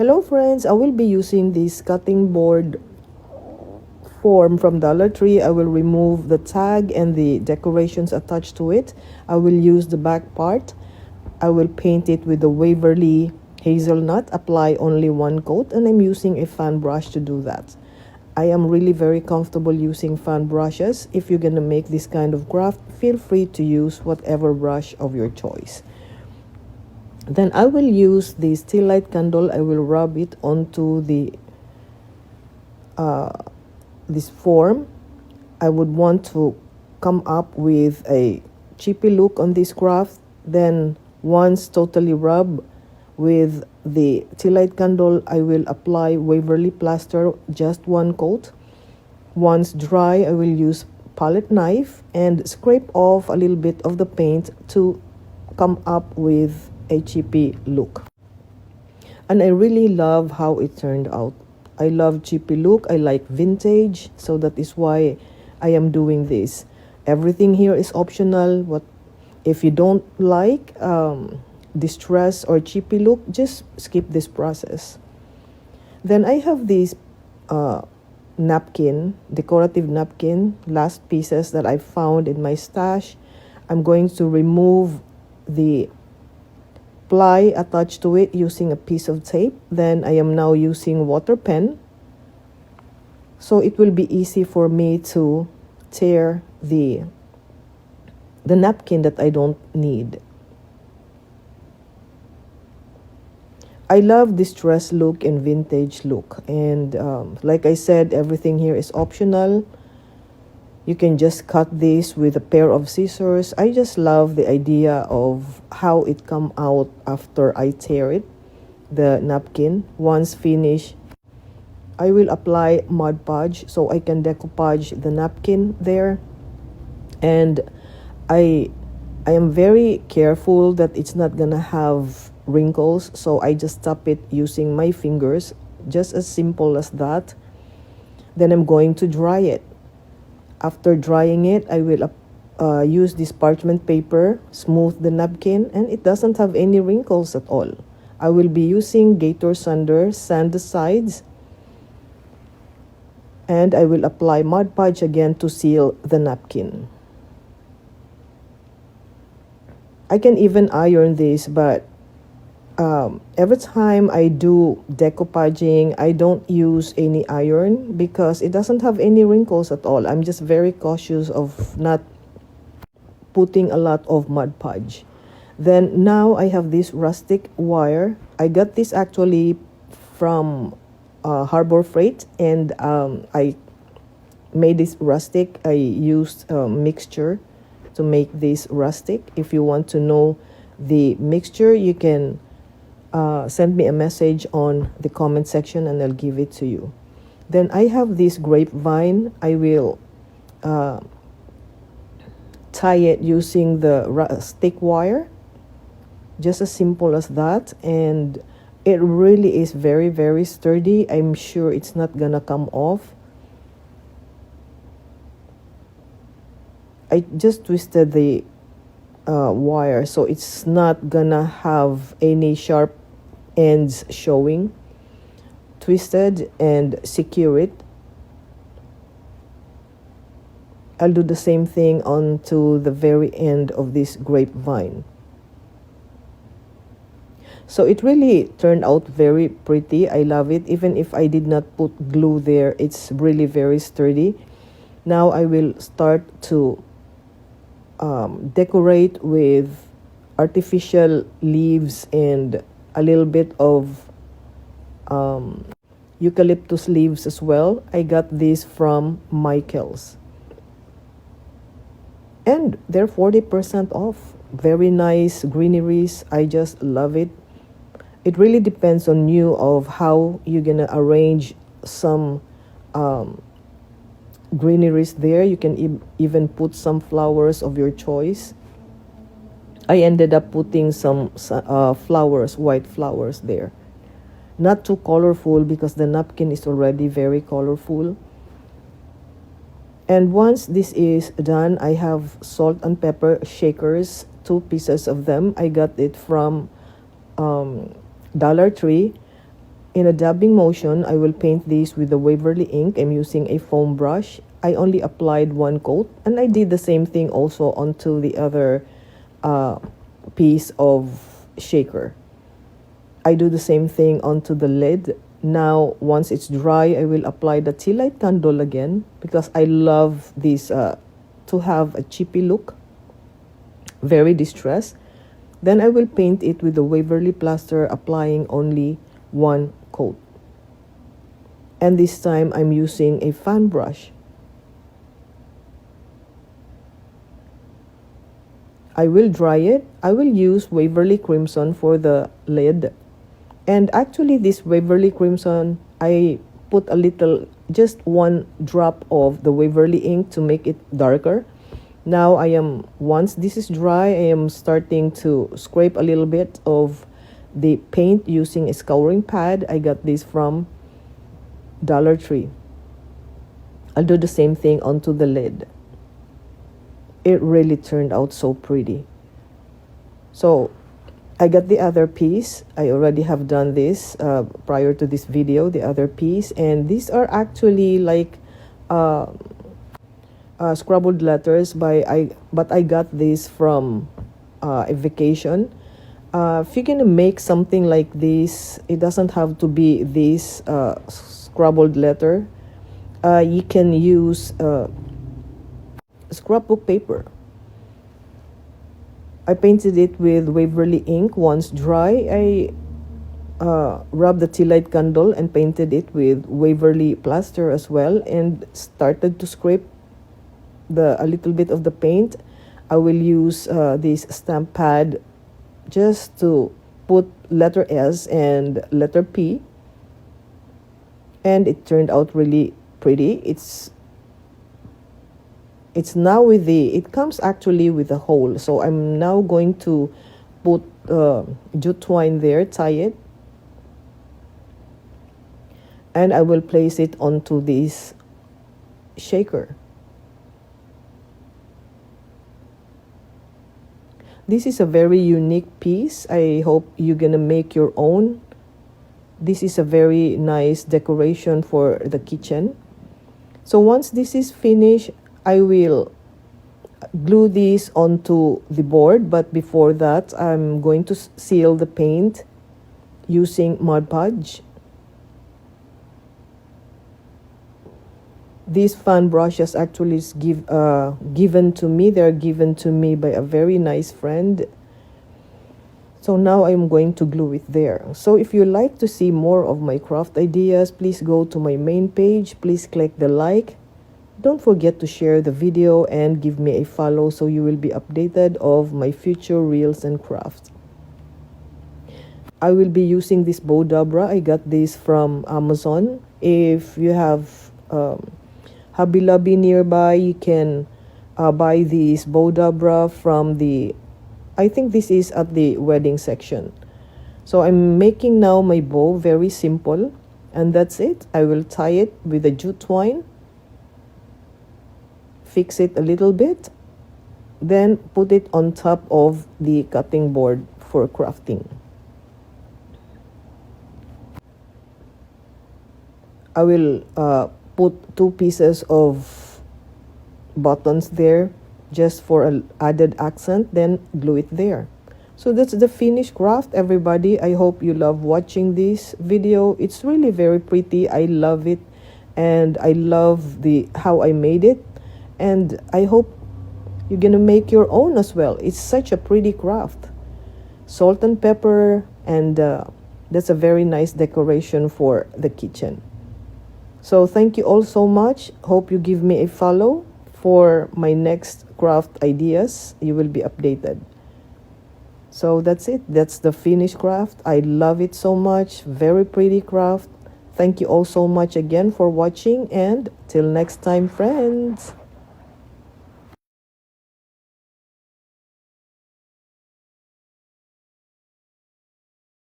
Hello friends, I will be using this cutting board form from Dollar Tree. I will remove the tag and the decorations attached to it. I will use the back part. I will paint it with the Waverly hazelnut, apply only one coat, and I'm using a fan brush to do that. I am really very comfortable using fan brushes. If you're gonna make this kind of craft, feel free to use whatever brush of your choice. Then I will use the still light candle. I will rub it onto the this form. I would want to come up with a chippy look on this craft. Then once totally rubbed with the tea light candle, I will apply Waverly plaster, just one coat. Once dry, I will use palette knife and scrape off a little bit of the paint to come up with a chippy look. And I really love how it turned out. I love chippy look. I like vintage, so that is why I am doing this. Everything here is optional. What if you don't like distress or chippy look, just skip this process. Then I have this napkin, decorative napkin, last pieces that I found in my stash. I'm going to remove the ply attached to it using a piece of tape. Then I am now using water pen, so it will be easy for me to tear the napkin that I don't need. I love distress look and vintage look, and like I said, everything here is optional. You can just cut this with a pair of scissors. I just love the idea of how it come out after I tear it, the napkin. Once finished, I will apply Mod Podge so I can decoupage the napkin there. And I am very careful that it's not gonna have wrinkles, so I just tap it using my fingers, just as simple as that. Then I'm going to dry it. After drying it, I will use this parchment paper, smooth the napkin, and it doesn't have any wrinkles at all. I will be using Gator Sander, sand the sides, and I will apply Mod Podge again to seal the napkin. I can even iron this, but every time I do decoupaging, I don't use any iron because it doesn't have any wrinkles at all. I'm just very cautious of not putting a lot of Mod Podge. Then now I have this rustic wire. I got this actually from Harbor Freight, and I made this rustic. I used a mixture to make this rustic. If you want to know the mixture, you can send me a message on the comment section and I'll give it to you. Then I have this grapevine. I will tie it using the stick wire, just as simple as that, and it really is very, very sturdy. I'm sure it's not gonna come off. I just twisted the wire so it's not gonna have any sharp ends showing. Twisted and secure it. I'll do the same thing onto the very end of this grapevine. So it really turned out very pretty. I love it. Even if I did not put glue there, it's really very sturdy. Now I will start to decorate with artificial leaves and a little bit of eucalyptus leaves as well. I got this from Michael's, and they're 40% off. Very nice greeneries. I just love it. It really depends on you of how you're gonna arrange some greeneries there. You can even put some flowers of your choice. I ended up putting some flowers, white flowers there. Not too colorful because the napkin is already very colorful. And once this is done, I have salt and pepper shakers, 2 pieces of them. I got it from Dollar Tree. In a dabbing motion, I will paint this with the Waverly ink. I'm using a foam brush. I only applied one coat, and I did the same thing also onto the other piece of shaker. I do the same thing onto the lid. Now, once it's dry, I will apply the tea light candle again because I love this to have a chippy look, very distressed. Then I will paint it with the Waverly plaster, applying only one coat. And this time I'm using a fan brush. I will dry it. I will use Waverly Crimson for the lid. And actually this Waverly Crimson, I put a little, just one drop of the Waverly ink to make it darker. Now once this is dry, I am starting to scrape a little bit of the paint using a scouring pad. I got this from Dollar Tree. I'll do the same thing onto the lid. It really turned out so pretty. So I got the other piece. I already have done this prior to this video, the other piece. And these are actually like scribbled letters but I got this from a vacation. If you're gonna make something like this, it doesn't have to be this scrabbled letter. You can use scrapbook paper. I painted it with Waverly ink. Once dry, I rubbed the tea light candle and painted it with Waverly plaster as well, and started to scrape a little bit of the paint. I will use this stamp pad just to put letter S and letter P, and it turned out really pretty. It's now with it comes actually with a hole, so I'm now going to put jute twine there, tie it, and I will place it onto this shaker. This is a very unique piece. I hope you're gonna make your own. This is a very nice decoration for the kitchen. So once this is finished, I will glue this onto the board, but before that, I'm going to seal the paint using Mod Podge. These fan brushes actually is given to me. They're given to me by a very nice friend. So now I'm going to glue it there. So if you like to see more of my craft ideas, please go to my main page. Please click the like. Don't forget to share the video and give me a follow so you will be updated of my future reels and crafts. I will be using this bow dabra. I got this from Amazon. If you have Hobby Lobby nearby, you can buy this bow dabra from I think this is at the wedding section. So I'm making now my bow, very simple, and that's it. I will tie it with a jute twine, fix it a little bit, then put it on top of the cutting board for crafting. I will put 2 pieces of buttons there just for an added accent, then glue it there. So that's the finished craft, everybody. I hope you love watching this video. It's really very pretty. I love it, and I love how I made it, and I hope you're gonna make your own as well. It's such a pretty craft. Salt and pepper, and that's a very nice decoration for the kitchen. So thank you all so much. Hope you give me a follow for my next craft ideas. You will be updated. So that's it. That's the finished craft. I love it so much. Very pretty craft. Thank you all so much again for watching, and till next time, friends.